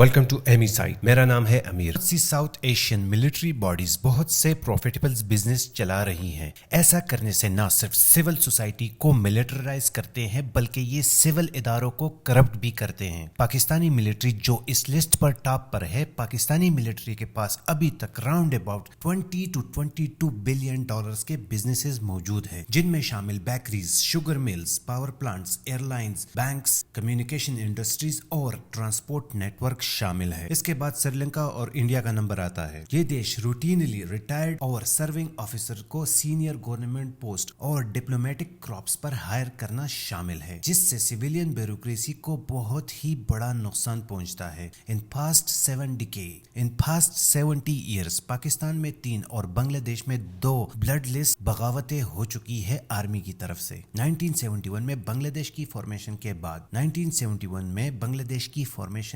Welcome to Amy site. میرا نام ہے امیر. ساؤتھ ایشین ملٹری باڈیز بہت سے پروفیٹیبل بزنس چلا رہی ہیں. ایسا کرنے سے نہ صرف سول سوسائٹی کو ملٹرائز کرتے ہیں بلکہ یہ سول اداروں کو کرپٹ بھی کرتے ہیں. پاکستانی ملٹری جو اس لسٹ پر ٹاپ پر ہے، پاکستانی ملٹری کے پاس ابھی تک round about 20 to 22 billion dollars کے بزنسز موجود ہیں، جن میں شامل bakeries, sugar mills, power plants, airlines, banks, communication industries اور ٹرانسپورٹ نیٹ ورک شامل ہے. اس کے بعد سری لنکا اور انڈیا کا نمبر آتا ہے. یہ دیش روٹینلی ریٹائرڈ اور سرونگ آفیسر کو سینئر گورنمنٹ پوسٹ اور ڈپلومیٹک کراپس پر ہائر کرنا شامل ہے، جس سے سویلین بیوروکریسی کو بہت ہی بڑا نقصان پہنچتا ہے. ان پاسٹ 70 ایئرز پاکستان میں 3 اور بنگلہ دیش میں 2 بلڈ لیس بغاوتیں ہو چکی ہے آرمی کی طرف سے. 1971 میں بنگلہ دیش کی فارمیشن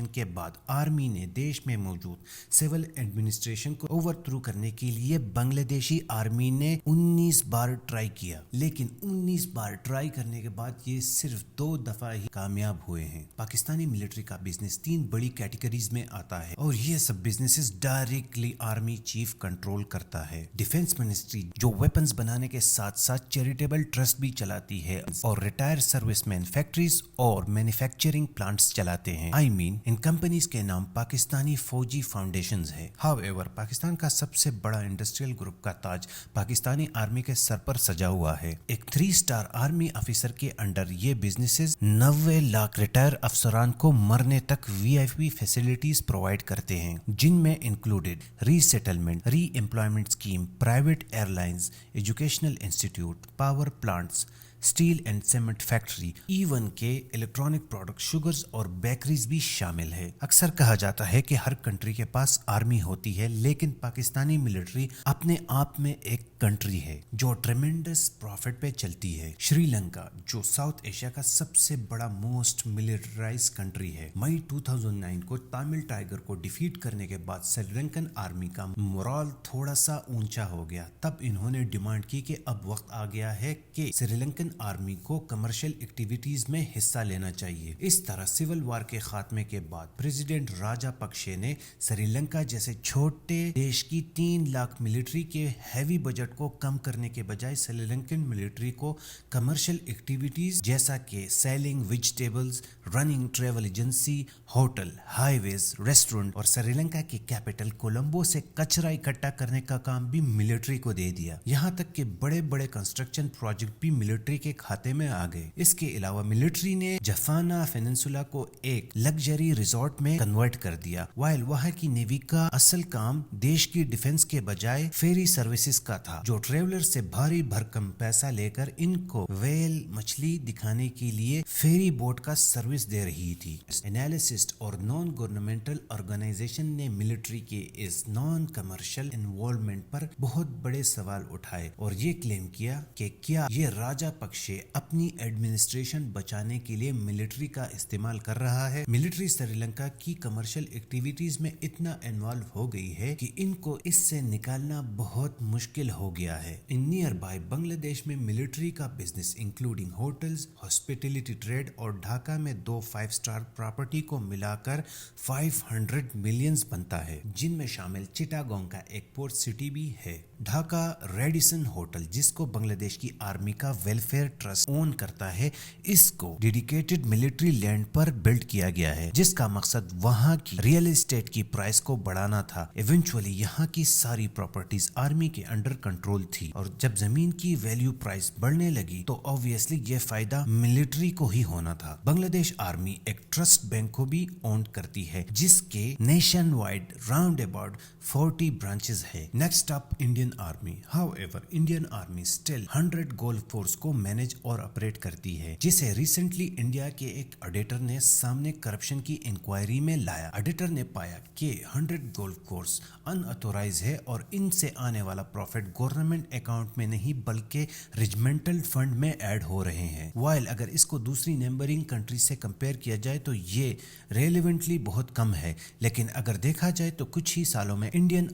کے بعد آرمی نے دیش میں موجود سول ایڈمنسٹریشن کو اوور تھرو کرنے کے لیے بنگلہ دیشی آرمی نے 19 بار ٹرائی کیا، لیکن 19 بار ٹرائی کرنے کے بعد یہ صرف 2 دفعہ ہی کامیاب ہوئے ہیں. پاکستانی ملٹری کا بزنس 3 بڑی کیٹیگریز میں آتا ہے اور یہ سب businesses directly army chief control کرتا ہے. ڈیفنس منسٹری جو ویپنز بنانے کے ساتھ ساتھ چیریٹیبل ٹرسٹ بھی چلاتی ہے اور ریٹائر سروس مین فیکٹریز اور مینوفیکچرنگ پلانٹس چلاتے ہیں. ان کمپنیز کے نام پاکستانی فوجی فاؤنڈیشنز ہے. However, پاکستان کا سب سے بڑا انڈسٹریل گروپ کا تاج پاکستانی آرمی کے سر پر سجا ہوا ہے. ایک 3 اسٹار آرمی آفیسر کے انڈر یہ بزنسز 90 لاکھ ریٹائر افسران کو مرنے تک VIP فیسلٹیز پرووائڈ کرتے ہیں، جن میں included resettlement, reemployment scheme, private airlines, educational institute, power plants, steel and cement factory, even کے الیکٹرانک پروڈکٹ، شوگرز اور بیکریز بھی شامل ہے. اکثر کہا جاتا ہے کہ ہر کنٹری کے پاس آرمی ہوتی ہے، لیکن پاکستانی ملٹری اپنے آپ میں ایک کنٹری ہے جو ٹریمنڈس پروفٹ پہ چلتی ہے. شری لنکا جو ساؤتھ ایشیا کا سب سے بڑا موسٹ ملٹرائز کنٹری ہے. مئی 2009 کو تامل ٹائیگر کو ڈیفیٹ کرنے کے بعد سری لنکن آرمی کا مورال تھوڑا سا اونچا ہو گیا. تب انہوں نے ڈیمانڈ کی کہ اب وقت آ گیا ہے کہ سری لنکن آرمی کو کمرشل ایکٹیویٹیز میں حصہ لینا چاہیے. اس طرح سول وار کے خاتمے کے بعد پریزیڈنٹ راجا پکشے نے سری لنکا جیسے چھوٹے دیش کی 3 لاکھ ملٹری کے ہیوی بجٹ کو کم کرنے کے بجائے سری لنکن ملٹری کو کمرشل ایکٹیویٹیز جیسا کہ selling vegetables, running travel agency, hotel, highways, restaurant اور سری لنکا کی کیپٹل کولمبو سے کچرا اکٹھا کرنے کا کام بھی ملٹری کو دے دیا. یہاں تک کہ بڑے بڑے کنسٹرکشن پروجیکٹ بھی ملٹری کے کھاتے میں آ گئے. اس کے علاوہ ملٹری نے جفانا پیننسولا کو ایک لگژری ریزورٹ میں کنورٹ کر دیا، وائل وہاں کی نیوی کا اصل کام دیش کی ڈیفنس کے بجائے فیری سروسز کا تھا، جو ٹریولر سے بھاری بھرکم پیسہ لے کر ان کو ویل مچھلی دکھانے کے لیے فیری بوٹ کا سروس دے رہی تھی. انالیسسٹ اور نان گورنمنٹل آرگنائزیشن نے ملٹری کے اس نان کمرشل انوالومنٹ پر بہت بڑے سوال اٹھائے اور یہ کلیم کیا کہ کیا یہ راجا پکشے اپنی ایڈمنسٹریشن بچانے کے لیے ملٹری کا استعمال کر رہا ہے. ملٹری سری لنکا کی کمرشل ایکٹیویٹیز میں اتنا انوالو ہو گئی ہے کہ ان کو اس سے نکالنا بہت مشکل ہو گیا ہے. ان نیئر بائی بنگلہ دیش میں ملٹری کا business including hotels, hospitality trade اور ڈھاکہ میں 2 5 اسٹار پراپرٹی کو ملا کر 500 ملینز بنتا ہے، جن میں شامل چٹاگونگ کا ایک پورٹ سٹی بھی ہے. ڈھاکہ ریڈیسن ہوٹل، جس کو بنگلہ دیش کی آرمی کا ویلفیئر ٹرسٹ اون کرتا ہے، اس کو ڈیڈیکیٹڈ ملٹری لینڈ پر بلڈ کیا گیا ہے، جس کا مقصد وہاں کی ریئل اسٹیٹ کی پرائس کو بڑھانا تھا. ایونچولی یہاں کی ساری پراپرٹیز آرمی کے انڈر کنٹرول تھی اور جب زمین کی ویلیو پرائس بڑھنے لگی تو obviously یہ فائدہ ملٹری کو ہی ہونا تھا. بنگلہ دیش آرمی ایک ٹرسٹ بینک کو بھی اون کرتی ہے، جس کے nationwide round about 40 branches ہے. Next up Indian army. However, Indian army still 100 golf force کو مینج اور آپریٹ کرتی ہے، جسے ریسنٹلی انڈیا کے ایک آڈیٹر نے سامنے کرپشن کی انکوائری میں لایا. آڈیٹر نے پایا کہ 100 گولف کورس ان اتھورائز ہے اور ان سے آنے والا پروفٹ گورنمنٹ اکاؤنٹ میں نہیں بلکہ ریجمنٹل فنڈ میں ایڈ ہو رہے ہیں. وائل اگر اس کو دوسری نیبرنگ کنٹری سے کمپیئر کیا جائے تو یہ ریلیونٹلی بہت کم ہے، لیکن اگر دیکھا جائے تو کچھ ہی سالوں میں انڈین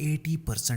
80%